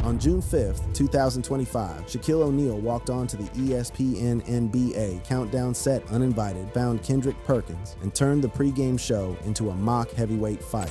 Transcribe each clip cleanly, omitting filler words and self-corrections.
On June 5th, 2025, Shaquille O'Neal walked on to the ESPN NBA countdown set uninvited, found Kendrick Perkins, and turned the pregame show into a mock heavyweight fight.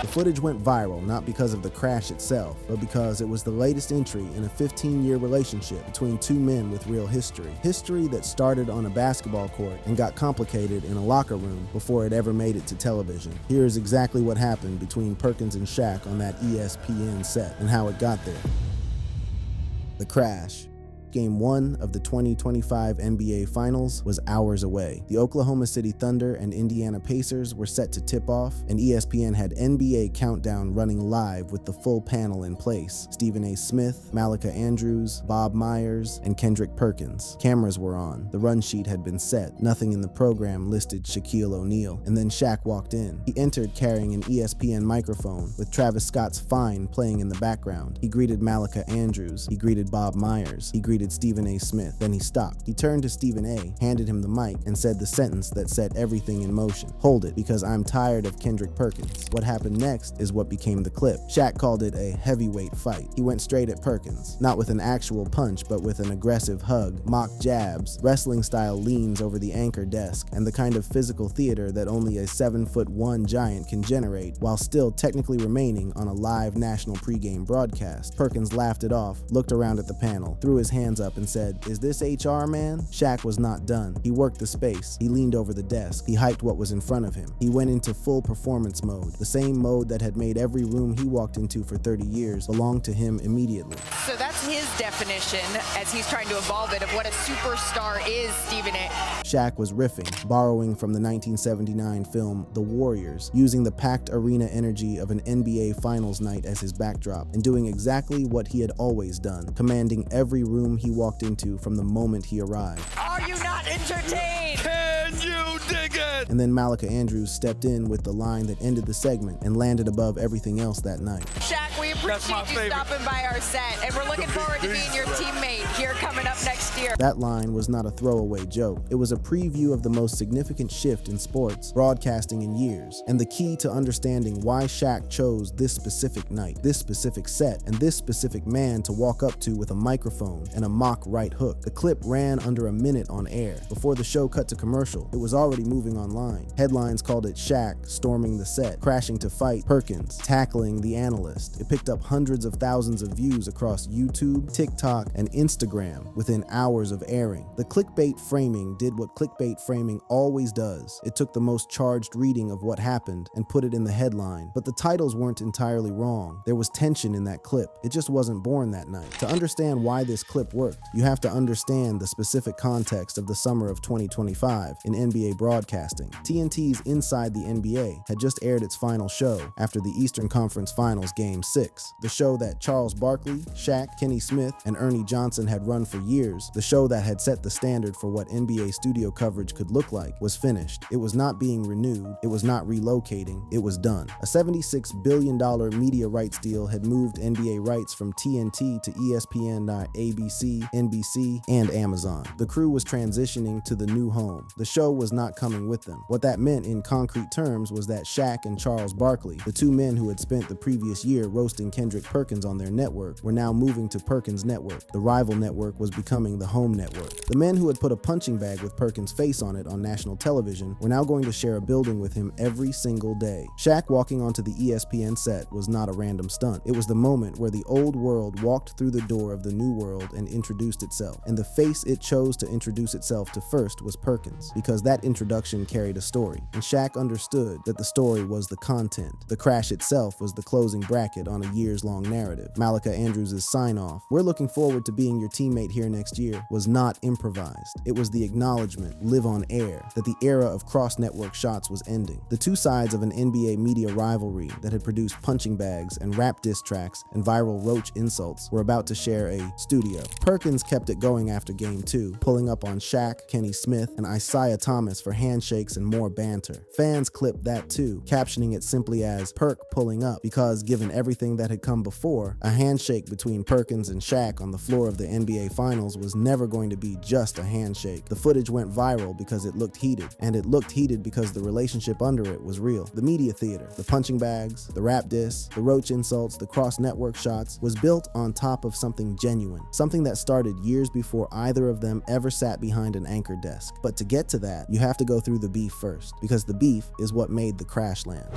The footage went viral not because of the crash itself, but because it was the latest entry in a 15-year relationship between two men with real history. History that started on a basketball court and got complicated in a locker room before it ever made it to television. Here's exactly what happened between Perkins and Shaq on that ESPN set and how it got there. The crash. Game 1 of the 2025 NBA Finals was hours away. The Oklahoma City Thunder and Indiana Pacers were set to tip off, and ESPN had NBA Countdown running live with the full panel in place. Stephen A. Smith, Malika Andrews, Bob Myers, and Kendrick Perkins. Cameras were on. The run sheet had been set. Nothing in the program listed Shaquille O'Neal. And then Shaq walked in. He entered carrying an ESPN microphone with Travis Scott's Fine playing in the background. He greeted Malika Andrews. He greeted Bob Myers. He greeted Stephen A. Smith. Then he stopped. He turned to Stephen A., handed him the mic, and said the sentence that set everything in motion. "Hold it, because I'm tired of Kendrick Perkins." What happened next is what became the clip. Shaq called it a heavyweight fight. He went straight at Perkins, not with an actual punch, but with an aggressive hug, mock jabs, wrestling-style leans over the anchor desk, and the kind of physical theater that only a 7'1" giant can generate while still technically remaining on a live national pregame broadcast. Perkins laughed it off, looked around at the panel, threw his hands up and said, "Is this HR, man?" Shaq was not done. He worked the space. He leaned over the desk. He hyped what was in front of him. He went into full performance mode, the same mode that had made every room he walked into for 30 years belong to him immediately. So that's his definition, as he's trying to evolve it, of what a superstar is, Stephen A. Shaq was riffing, borrowing from the 1979 film The Warriors, using the packed arena energy of an NBA Finals night as his backdrop, and doing exactly what he had always done, commanding every room he walked into from the moment he arrived. Are you not entertained? Can you dig it? And then Malika Andrews stepped in with the line that ended the segment and landed above everything else that night. Shaq, we appreciate you stopping by our set, and we're looking forward to being your teammate here coming up next year. That line was not a throwaway joke. It was a preview of the most significant shift in sports broadcasting in years, and the key to understanding why Shaq chose this specific night, this specific set, and this specific man to walk up to with a microphone and a mock right hook. The clip ran under a minute on air. Before the show cut to commercial, it was already moving online. Headlines called it Shaq storming the set, crashing to fight Perkins, tackling the analyst. It picked up hundreds of thousands of views across YouTube, TikTok, and Instagram within hours of airing. The clickbait framing did what clickbait framing always does. It took the most charged reading of what happened and put it in the headline. But the titles weren't entirely wrong. There was tension in that clip. It just wasn't born that night. To understand why this clip worked, you have to understand the specific context of the summer of 2025 in NBA broadcasting. TNT's Inside the NBA had just aired its final show after the Eastern Conference Finals Game 6. The show that Charles Barkley, Shaq, Kenny Smith, and Ernie Johnson had run for years, the show that had set the standard for what NBA studio coverage could look like, was finished. It was not being renewed. It was not relocating. It was done. A $76 billion media rights deal had moved NBA rights from TNT to ESPN, ABC, NBC, and Amazon. The crew was transitioning to the new home. The show was not coming with them. What that meant in concrete terms was that Shaq and Charles Barkley, the two men who had spent the previous year roasting Kendrick Perkins on their network, were now moving to Perkins' network. The rival network was becoming the home network. The men who had put a punching bag with Perkins' face on it on national television were now going to share a building with him every single day. Shaq walking onto the ESPN set was not a random stunt. It was the moment where the old world walked through the door of the new world and introduced itself. And the face it chose to introduce itself to first was Perkins, because that introduction carried a story. And Shaq understood that the story was the content. The crash itself was the closing bracket on a years-long narrative. Malika Andrews' sign-off, "We're looking forward to being your teammate here next year," was not improvised. It was the acknowledgement, live on air, that the era of cross-network shots was ending. The two sides of an NBA media rivalry that had produced punching bags and rap diss tracks and viral roach insults were about to share a studio. Perkins kept it going after Game 2, pulling up on Shaq, Kenny Smith, and Isaiah Thomas for handshakes and more banter. Fans clipped that too, captioning it simply as Perk pulling up because, given everything that had come before, a handshake between Perkins and Shaq on the floor of the NBA Finals was never going to be just a handshake. The footage went viral because it looked heated, and it looked heated because the relationship under it was real. The media theater, the punching bags, the rap diss, the roach insults, the cross-network shots was built on top of something genuine, something that started years before either of them ever sat behind an anchor desk. But to get to that, you have to go through the beef first, because the beef is what made the crash land.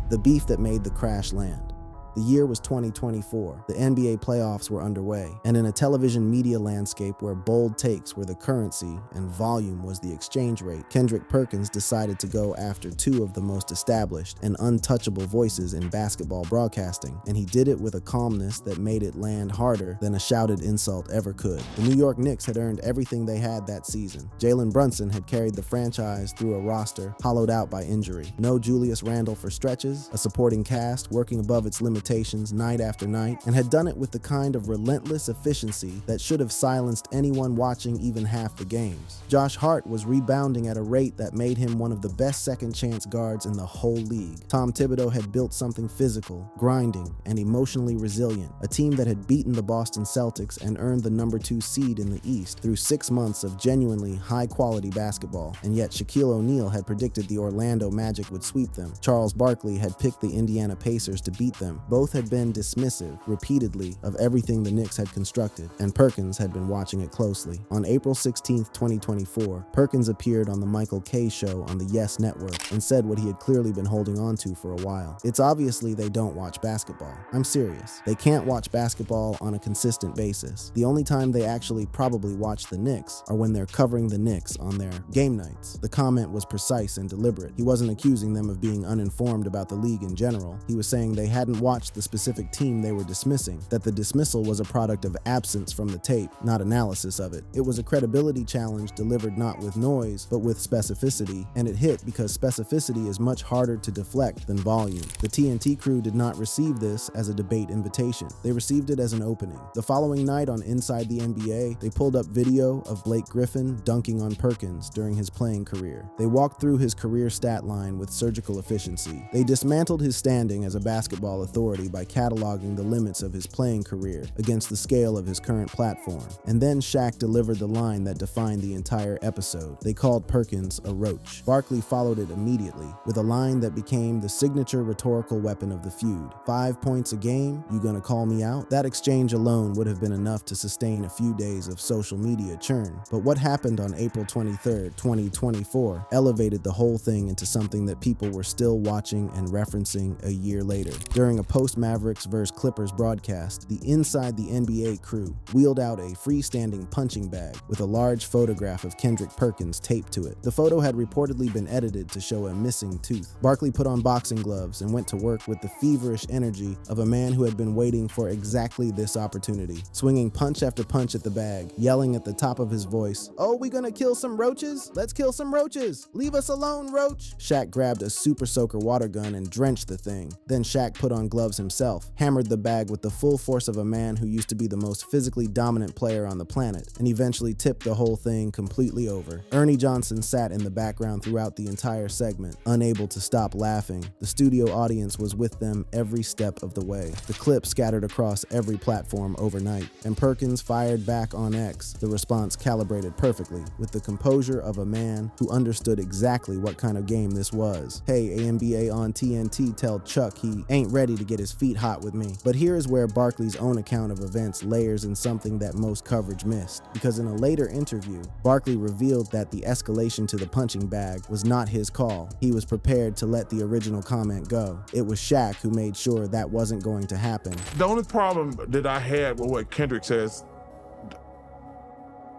The beef that made the crash land. The year was 2024. The NBA playoffs were underway, and in a television media landscape where bold takes were the currency and volume was the exchange rate, Kendrick Perkins decided to go after two of the most established and untouchable voices in basketball broadcasting, and he did it with a calmness that made it land harder than a shouted insult ever could. The New York Knicks had earned everything they had that season. Jalen Brunson had carried the franchise through a roster hollowed out by injury. No Julius Randle for stretches, a supporting cast working above its limitations night after night, and had done it with the kind of relentless efficiency that should have silenced anyone watching even half the games. Josh Hart was rebounding at a rate that made him one of the best second-chance guards in the whole league. Tom Thibodeau had built something physical, grinding, and emotionally resilient, a team that had beaten the Boston Celtics and earned the number 2 seed in the East through 6 months of genuinely high-quality basketball, and yet Shaquille O'Neal had predicted the Orlando Magic would sweep them. Charles Barkley had picked the Indiana Pacers to beat them. Both had been dismissive, repeatedly, of everything the Knicks had constructed, and Perkins had been watching it closely. On April 16, 2024, Perkins appeared on the Michael Kay Show on the Yes Network and said what he had clearly been holding on to for a while. It's obviously they don't watch basketball. I'm serious. They can't watch basketball on a consistent basis. The only time they actually probably watch the Knicks are when they're covering the Knicks on their game nights. The comment was precise and deliberate. He wasn't accusing them of being uninformed about the league in general. He was saying they hadn't watched the specific team they were dismissing, that the dismissal was a product of absence from the tape, not analysis of it. It was a credibility challenge delivered not with noise, but with specificity, and it hit because specificity is much harder to deflect than volume. The TNT crew did not receive this as a debate invitation. They received it as an opening. The following night on Inside the NBA, they pulled up video of Blake Griffin dunking on Perkins during his playing career. They walked through his career stat line with surgical efficiency. They dismantled his standing as a basketball authority by cataloging the limits of his playing career against the scale of his current platform. And then Shaq delivered the line that defined the entire episode. They called Perkins a roach. Barkley followed it immediately with a line that became the signature rhetorical weapon of the feud. 5 points a game? You gonna call me out? That exchange alone would have been enough to sustain a few days of social media churn. But what happened on April 23rd, 2024 elevated the whole thing into something that people were still watching and referencing a year later. During a post-Mavericks vs. Clippers broadcast, the Inside the NBA crew wheeled out a freestanding punching bag with a large photograph of Kendrick Perkins taped to it. The photo had reportedly been edited to show a missing tooth. Barkley put on boxing gloves and went to work with the feverish energy of a man who had been waiting for exactly this opportunity, swinging punch after punch at the bag, yelling at the top of his voice, "Oh, we gonna kill some roaches? Let's kill some roaches! Leave us alone, roach!" Shaq grabbed a super soaker water gun and drenched the thing. Then Shaq put on gloves himself, hammered the bag with the full force of a man who used to be the most physically dominant player on the planet, and eventually tipped the whole thing completely over. Ernie Johnson sat in the background throughout the entire segment, unable to stop laughing. The studio audience was with them every step of the way. The clip scattered across every platform overnight, and Perkins fired back on X, the response calibrated perfectly, with the composure of a man who understood exactly what kind of game this was. Hey, AMBA on TNT tell Chuck he ain't ready to get his feet hot with me. But here is where Barkley's own account of events layers in something that most coverage missed, because in a later interview, Barkley revealed that the escalation to the punching bag was not his call. He was prepared to let the original comment go. It was Shaq who made sure that wasn't going to happen. The only problem that I had with what Kendrick says,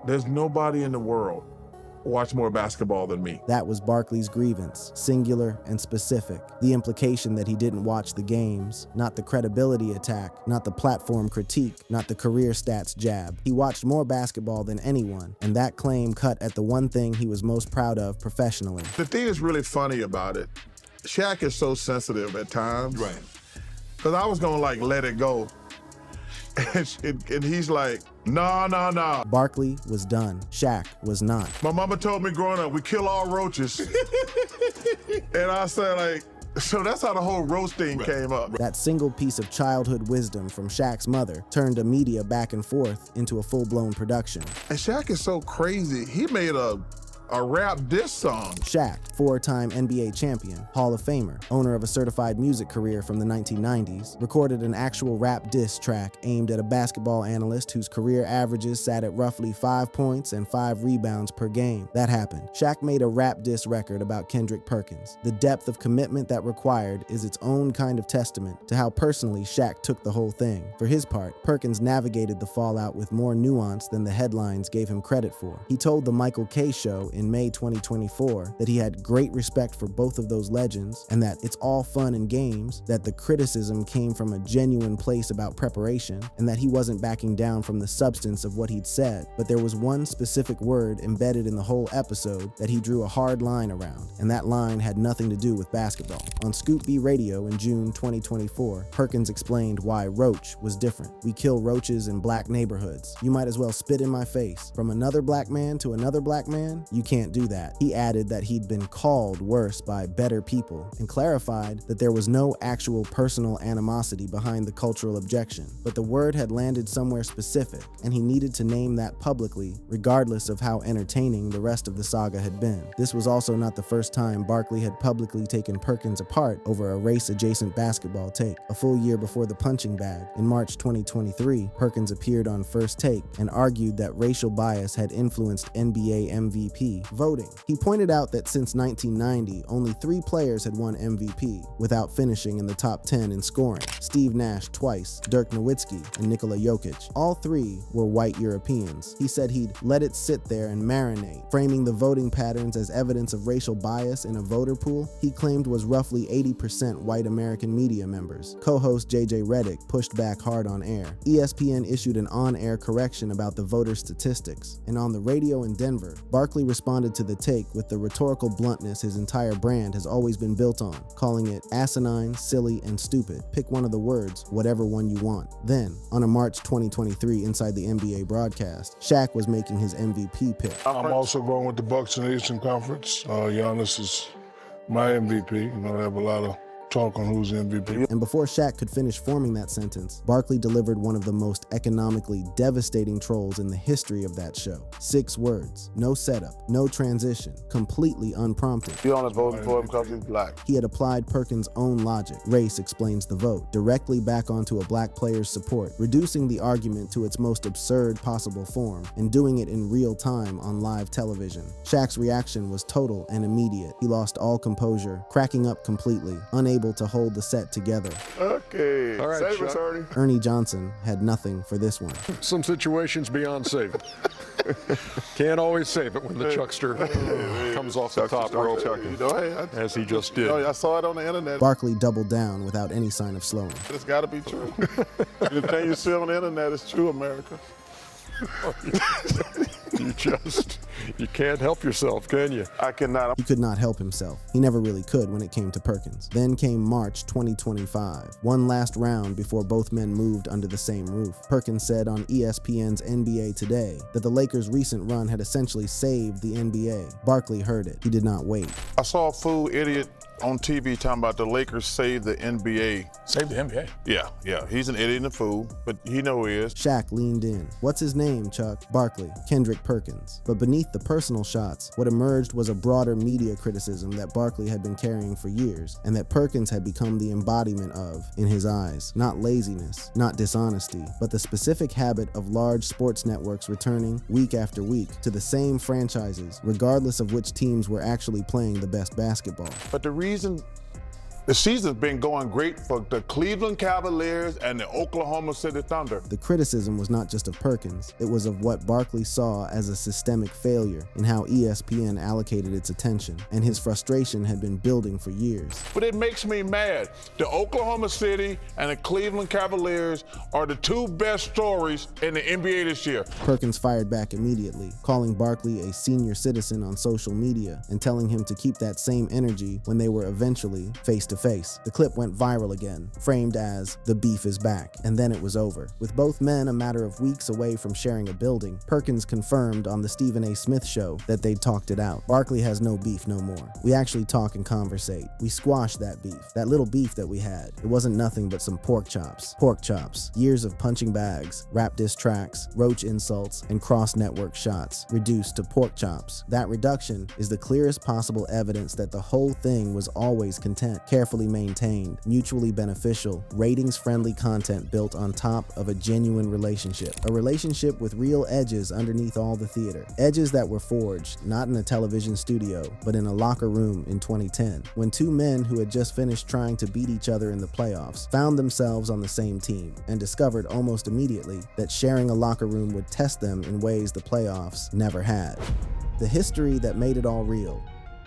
there's nobody in the world watch more basketball than me. That was Barkley's grievance, singular and specific. The implication that he didn't watch the games, not the credibility attack, not the platform critique, not the career stats jab. He watched more basketball than anyone, and that claim cut at the one thing he was most proud of professionally. The thing that's really funny about it, Shaq is so sensitive at times. Right. Because I was gonna let it go. And he's like, nah. Barkley was done. Shaq was not. My mama told me growing up, we kill all roaches. And I said, like, so that's how the whole roast thing came up. That single piece of childhood wisdom from Shaq's mother turned a media back and forth into a full-blown production. And Shaq is so crazy. He made a rap diss song. Shaq, four-time NBA champion, Hall of Famer, owner of a certified music career from the 1990s, recorded an actual rap diss track aimed at a basketball analyst whose career averages sat at roughly 5 points and 5 rebounds per game. That happened. Shaq made a rap diss record about Kendrick Perkins. The depth of commitment that required is its own kind of testament to how personally Shaq took the whole thing. For his part, Perkins navigated the fallout with more nuance than the headlines gave him credit for. He told the Michael K. Show in May 2024 that he had great respect for both of those legends and that it's all fun and games, that the criticism came from a genuine place about preparation, and that he wasn't backing down from the substance of what he'd said. But there was one specific word embedded in the whole episode that he drew a hard line around, and that line had nothing to do with basketball. On Scoop B Radio in June 2024, Perkins explained why roach was different. We kill roaches in black neighborhoods. You might as well spit in my face. From another black man to another black man, you can't do that. He added that he'd been called worse by better people and clarified that there was no actual personal animosity behind the cultural objection, but the word had landed somewhere specific and he needed to name that publicly, regardless of how entertaining the rest of the saga had been. This was also not the first time Barkley had publicly taken Perkins apart over a race-adjacent basketball take. A full year before the punching bag, in March 2023, Perkins appeared on First Take and argued that racial bias had influenced NBA MVP voting. He pointed out that since 1990, only 3 players had won MVP without finishing in the top 10 in scoring: Steve Nash twice, Dirk Nowitzki, and Nikola Jokic. All 3 were white Europeans. He said he'd let it sit there and marinate, framing the voting patterns as evidence of racial bias in a voter pool he claimed was roughly 80% white American media members. Co-host JJ Redick pushed back hard on air. ESPN issued an on-air correction about the voter statistics, and on the radio in Denver, Barkley responded to the take with the rhetorical bluntness his entire brand has always been built on, calling it asinine, silly, and stupid. Pick one of the words, whatever one you want. Then, on a March 2023 Inside the NBA broadcast, Shaq was making his MVP pick. I'm also going with the Bucks in the Eastern Conference. Giannis is my MVP. You know, I have a lot of talk on who's the MVP. And before Shaq could finish forming that sentence, Barkley delivered one of the most economically devastating trolls in the history of that show. 6 words, no setup, no transition, completely unprompted. You only voted for him because he's black. He had applied Perkins' own logic, race explains the vote, directly back onto a black player's support, reducing the argument to its most absurd possible form, and doing it in real time on live television. Shaq's reaction was total and immediate. He lost all composure, cracking up completely, unable to hold the set together. Okay, all right, save us, Ernie. Ernie Johnson had nothing for this one. Some situations beyond saving. Can't always save it when the Chuckster comes off the top rope, You know, hey, as he just did. I saw it on the internet. Barkley doubled down without any sign of slowing. It's got to be true. Anything you see on the internet is true, America. You can't help yourself, can you? I cannot. He could not help himself. He never really could when it came to Perkins. Then came March 2025, one last round before both men moved under the same roof. Perkins said on ESPN's NBA Today that the Lakers' recent run had essentially saved the NBA. Barkley heard it. He did not wait. I saw a fool idiot on TV talking about the Lakers saved the NBA. Save the NBA? Yeah. He's an idiot and a fool, but he know who he is. Shaq leaned in. What's his name, Chuck? Barkley. Kendrick Perkins. But beneath the personal shots, what emerged was a broader media criticism that Barkley had been carrying for years, and that Perkins had become the embodiment of in his eyes. Not laziness, not dishonesty, but the specific habit of large sports networks returning week after week to the same franchises, regardless of which teams were actually playing the best basketball. But the reason the season's been going great for the Cleveland Cavaliers and the Oklahoma City Thunder. The criticism was not just of Perkins, it was of what Barkley saw as a systemic failure in how ESPN allocated its attention, and his frustration had been building for years. But it makes me mad. The Oklahoma City and the Cleveland Cavaliers are the 2 best stories in the NBA this year. Perkins fired back immediately, calling Barkley a senior citizen on social media and telling him to keep that same energy when they were eventually face to to face. The clip went viral again, framed as "the beef is back," and then it was over. With both men a matter of weeks away from sharing a building, Perkins confirmed on the Stephen A. Smith Show that they'd talked it out. "Barkley has no beef no more. We actually talk and conversate. We squashed that beef. That little beef that we had. It wasn't nothing but some pork chops. Pork chops. Years of punching bags, rap diss tracks, roach insults, and cross-network shots, reduced to pork chops. That reduction is the clearest possible evidence that the whole thing was always content, carefully maintained, mutually beneficial, ratings-friendly content built on top of a genuine relationship. A relationship with real edges underneath all the theater. Edges that were forged, not in a television studio, but in a locker room in 2010, when two men who had just finished trying to beat each other in the playoffs found themselves on the same team and discovered almost immediately that sharing a locker room would test them in ways the playoffs never had. The history that made it all real.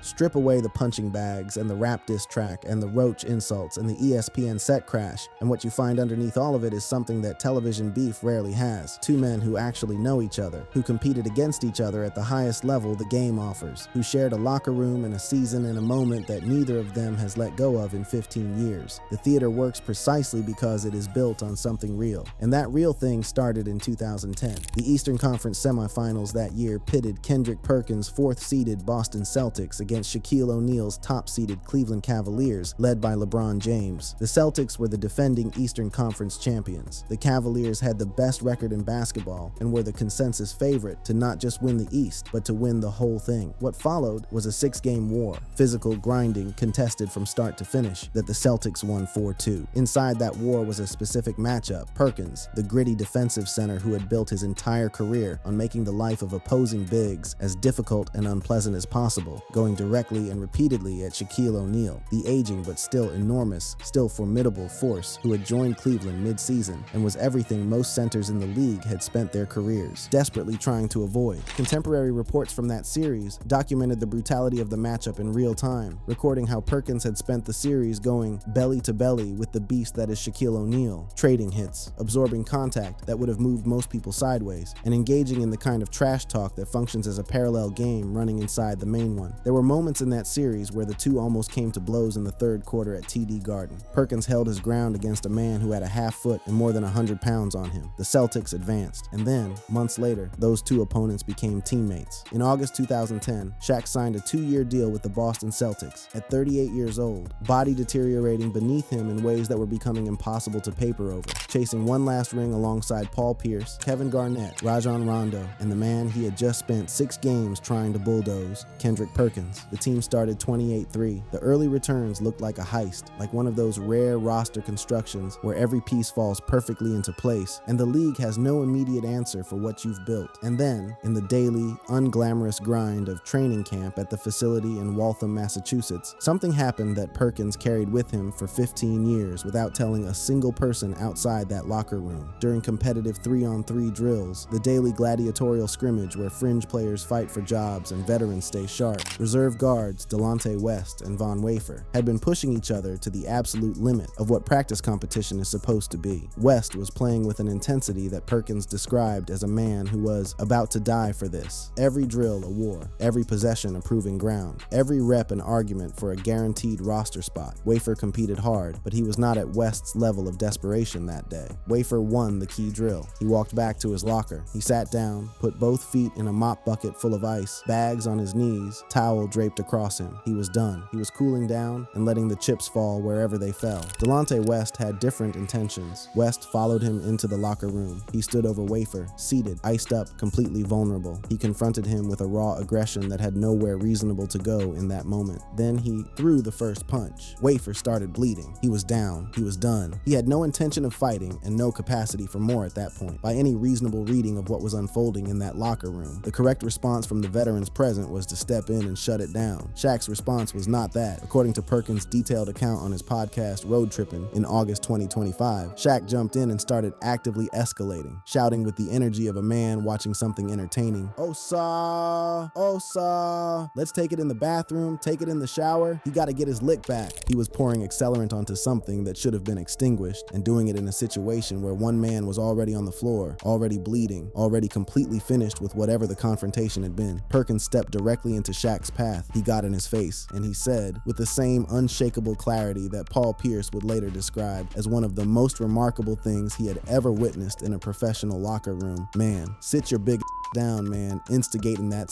Strip away the punching bags and the rap diss track and the roach insults and the ESPN set crash, and what you find underneath all of it is something that television beef rarely has. Two men who actually know each other, who competed against each other at the highest level the game offers, who shared a locker room and a season and a moment that neither of them has let go of in 15 years. The theater works precisely because it is built on something real, and that real thing started in 2010. The Eastern Conference semifinals that year pitted Kendrick Perkins' fourth-seeded Boston Celtics against Shaquille O'Neal's top-seeded Cleveland Cavaliers, led by LeBron James. The Celtics were the defending Eastern Conference champions. The Cavaliers had the best record in basketball and were the consensus favorite to not just win the East, but to win the whole thing. What followed was a 6-game war, physical grinding, contested from start to finish, that the Celtics won 4-2. Inside that war was a specific matchup. Perkins, the gritty defensive center who had built his entire career on making the life of opposing bigs as difficult and unpleasant as possible, going directly and repeatedly at Shaquille O'Neal, the aging but still enormous, still formidable force who had joined Cleveland mid-season and was everything most centers in the league had spent their careers desperately trying to avoid. Contemporary reports from that series documented the brutality of the matchup in real time, recording how Perkins had spent the series going belly to belly with the beast that is Shaquille O'Neal, trading hits, absorbing contact that would have moved most people sideways, and engaging in the kind of trash talk that functions as a parallel game running inside the main one. There were moments in that series where the two almost came to blows in the third quarter at TD Garden. Perkins held his ground against a man who had a half foot and more than 100 pounds on him. The Celtics advanced, and then, months later, those two opponents became teammates. In August 2010, Shaq signed a 2-year deal with the Boston Celtics. At 38 years old, body deteriorating beneath him in ways that were becoming impossible to paper over, chasing one last ring alongside Paul Pierce, Kevin Garnett, Rajon Rondo, and the man he had just spent 6 games trying to bulldoze, Kendrick Perkins. The team started 28-3. The early returns looked like a heist, like one of those rare roster constructions where every piece falls perfectly into place, and the league has no immediate answer for what you've built. And then, in the daily, unglamorous grind of training camp at the facility in Waltham, Massachusetts, something happened that Perkins carried with him for 15 years without telling a single person outside that locker room. During competitive 3-on-3 drills, the daily gladiatorial scrimmage where fringe players fight for jobs and veterans stay sharp, reserve guards Delonte West and Von Wafer had been pushing each other to the absolute limit of what practice competition is supposed to be. West was playing with an intensity that Perkins described as a man who was about to die for this. Every drill a war, every possession a proving ground, every rep an argument for a guaranteed roster spot. Wafer competed hard, but he was not at West's level of desperation that day. Wafer won the key drill. He walked back to his locker. He sat down, put both feet in a mop bucket full of ice, bags on his knees, towel draped across him. He was done. He was cooling down and letting the chips fall wherever they fell. Delonte West had different intentions. West followed him into the locker room. He stood over Wafer, seated, iced up, completely vulnerable. He confronted him with a raw aggression that had nowhere reasonable to go in that moment. Then he threw the first punch. Wafer started bleeding. He was down. He was done. He had no intention of fighting and no capacity for more at that point, by any reasonable reading of what was unfolding in that locker room. The correct response from the veterans present was to step in and shut it down. Shaq's response was not that. According to Perkins' detailed account on his podcast Road Trippin' in August 2025, Shaq jumped in and started actively escalating, shouting with the energy of a man watching something entertaining. "Osa! Osa! Let's take it in the bathroom, take it in the shower. He gotta get his lick back." He was pouring accelerant onto something that should have been extinguished, and doing it in a situation where one man was already on the floor, already bleeding, already completely finished with whatever the confrontation had been. Perkins stepped directly into Shaq's path, path, he got in his face, and he said, with the same unshakable clarity that Paul Pierce would later describe as one of the most remarkable things he had ever witnessed in a professional locker room, "Man, sit your big down, man, instigating that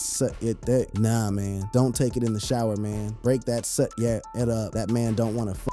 nah, man, don't take it in the shower, man, break that it up, that man don't want to fight."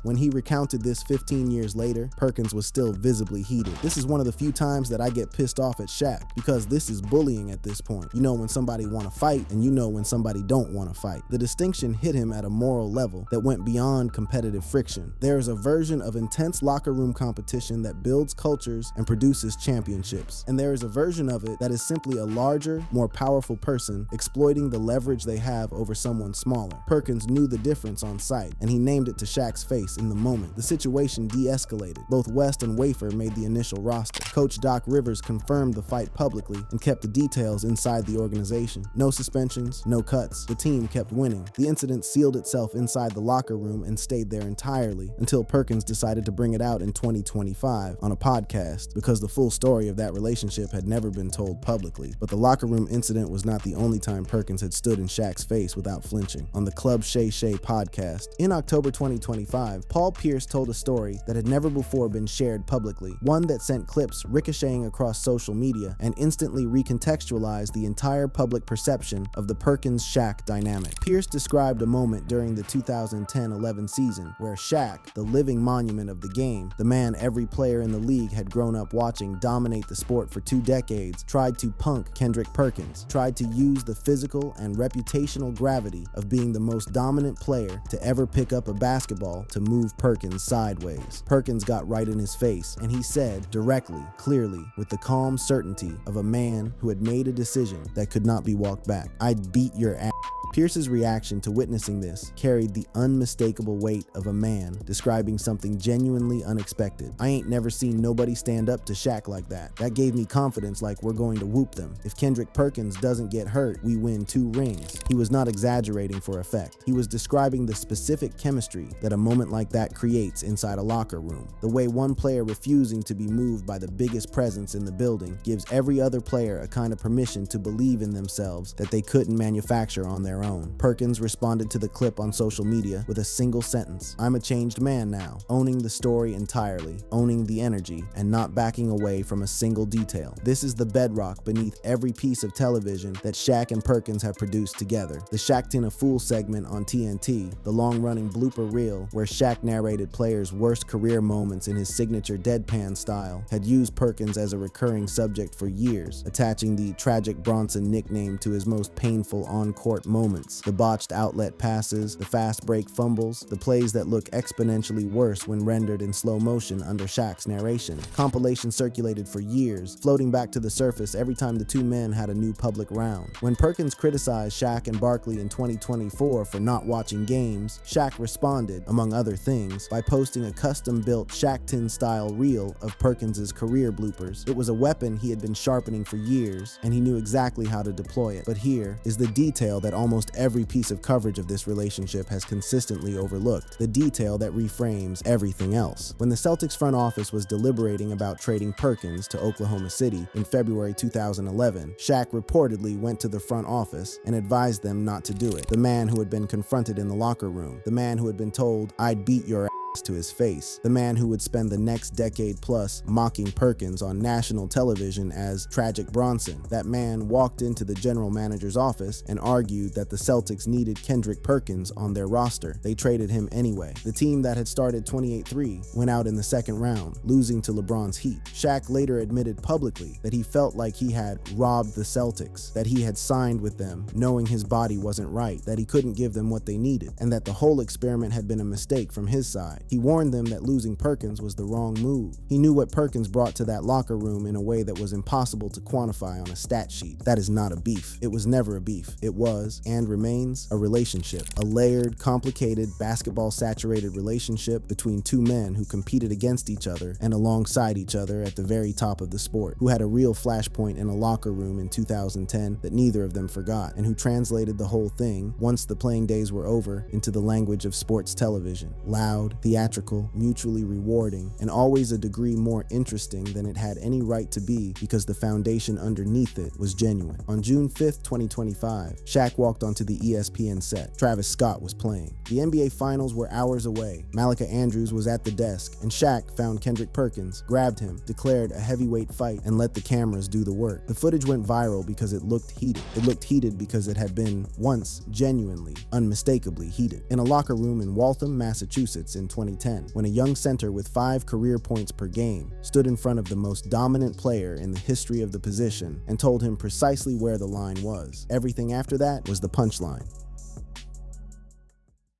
When he recounted this 15 years later, Perkins was still visibly heated. "This is one of the few times that I get pissed off at Shaq, because this is bullying at this point. You know when somebody want to fight, and you know when somebody don't want to fight." The distinction hit him at a moral level that went beyond competitive friction. There is a version of intense locker room competition that builds cultures and produces championships. And there is a version of it that is simply a larger, more powerful person exploiting the leverage they have over someone smaller. Perkins knew the difference on sight, and he named it to Shaq's face in the moment. The situation de-escalated. Both West and Wafer made the initial roster. Coach Doc Rivers confirmed the fight publicly and kept the details inside the organization. No suspensions, no cuts. The team kept winning. The incident sealed itself inside the locker room and stayed there entirely until Perkins decided to bring it out in 2025 on a podcast, because the full story of that relationship had never been told publicly. But the locker room incident was not the only time Perkins had stood in Shaq's face without flinching. On the Club Shay Shay podcast, in October 2025, Paul Pierce told a story that had never before been shared publicly, one that sent clips ricocheting across social media and instantly recontextualized the entire public perception of the Perkins-Shaq dynamic. Pierce described a moment during the 2010-11 season where Shaq, the living monument of the game, the man every player in the league had grown up watching dominate the sport for 2 decades, tried to punk Kendrick Perkins, tried to use the physical and reputational gravity of being the most dominant player to ever pick up a basketball to move Perkins sideways. Perkins got right in his face, and he said directly, clearly, with the calm certainty of a man who had made a decision that could not be walked back, "I'd beat your ass." Pierce's reaction to witnessing this carried the unmistakable weight of a man describing something genuinely unexpected. "I ain't never seen nobody stand up to Shaq like that. That gave me confidence like we're going to whoop them. If Kendrick Perkins doesn't get hurt, we win 2 rings." He was not exaggerating for effect. He was describing the specific chemistry that a moment like that creates inside a locker room. The way one player refusing to be moved by the biggest presence in the building gives every other player a kind of permission to believe in themselves that they couldn't manufacture on their own. Perkins responded to the clip on social media with a single sentence: "I'm a changed man now," owning the story entirely, owning the energy, and not backing away from a single detail. This is the bedrock beneath every piece of television that Shaq and Perkins have produced together. The Shaqtin' a Fool segment on TNT, the long-running blooper reel where Shaq narrated players' worst career moments in his signature deadpan style, had used Perkins as a recurring subject for years, attaching the tragic Bronson nickname to his most painful on-court moments. The botched outlet passes, the fast break fumbles, the plays that look exponentially worse when rendered in slow motion under Shaq's narration. Compilations circulated for years, floating back to the surface every time the 2 men had a new public round. When Perkins criticized Shaq and Barkley in 2024 for not watching games, Shaq responded, among other things, by posting a custom-built Shaqtin'-style reel of Perkins' career bloopers. It was a weapon he had been sharpening for years, and he knew exactly how to deploy it. But here is the detail that almost every piece of coverage of this relationship has consistently overlooked, the detail that reframes everything else. When the Celtics front office was deliberating about trading Perkins to Oklahoma City in February 2011, Shaq reportedly went to the front office and advised them not to do it. The man who had been confronted in the locker room, the man who had been told, "I'd beat your ass," to his face, the man who would spend the next decade plus mocking Perkins on national television as Tragic Bronson. That man walked into the general manager's office and argued that the Celtics needed Kendrick Perkins on their roster. They traded him anyway. The team that had started 28-3 went out in the second round, losing to LeBron's Heat. Shaq later admitted publicly that he felt like he had robbed the Celtics, that he had signed with them knowing his body wasn't right, that he couldn't give them what they needed, and that the whole experiment had been a mistake from his side. He warned them that losing Perkins was the wrong move. He knew what Perkins brought to that locker room in a way that was impossible to quantify on a stat sheet. That is not a beef. It was never a beef. It was, and remains, a relationship. A layered, complicated, basketball-saturated relationship between 2 men who competed against each other and alongside each other at the very top of the sport, who had a real flashpoint in a locker room in 2010 that neither of them forgot, and who translated the whole thing, once the playing days were over, into the language of sports television. Loud, theatrical, mutually rewarding, and always a degree more interesting than it had any right to be because the foundation underneath it was genuine. On June 5th, 2025, Shaq walked onto the ESPN set. Travis Scott was playing. The NBA Finals were hours away. Malika Andrews was at the desk, and Shaq found Kendrick Perkins, grabbed him, declared a heavyweight fight, and let the cameras do the work. The footage went viral because it looked heated. It looked heated because it had been once genuinely, unmistakably heated. In a locker room in Waltham, Massachusetts in 2010, when a young center with 5 career points per game stood in front of the most dominant player in the history of the position and told him precisely where the line was. Everything after that was the punchline.